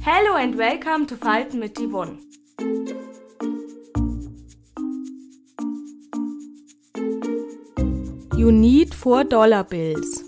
Hello and welcome to Falten mit Yvonne. You need $4 bills.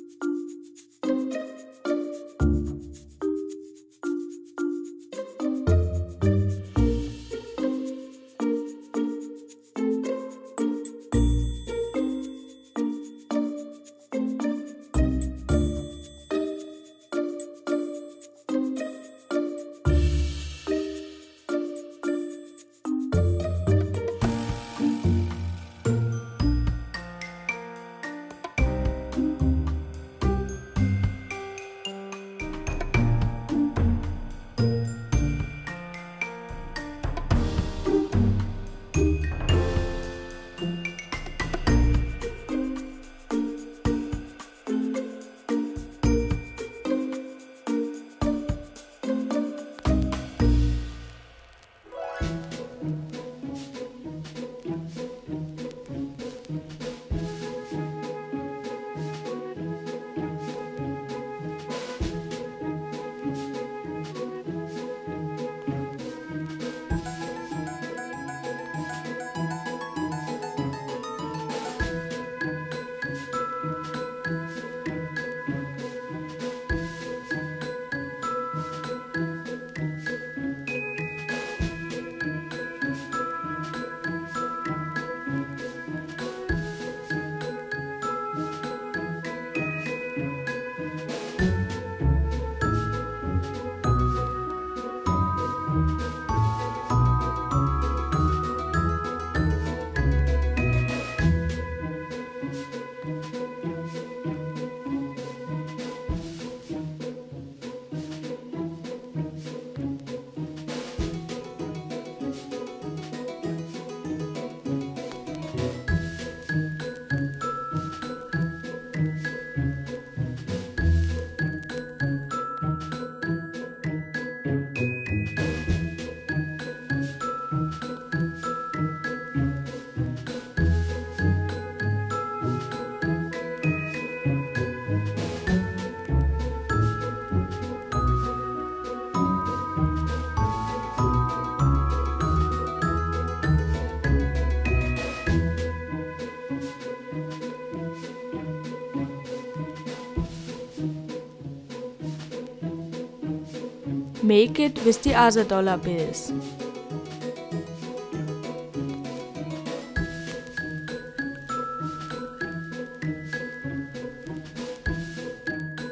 Make it with the other dollar bills.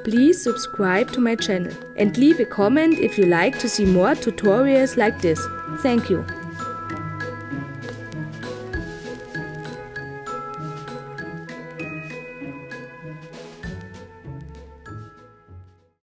Please subscribe to my channel and leave a comment if you like to see more tutorials like this. Thank you.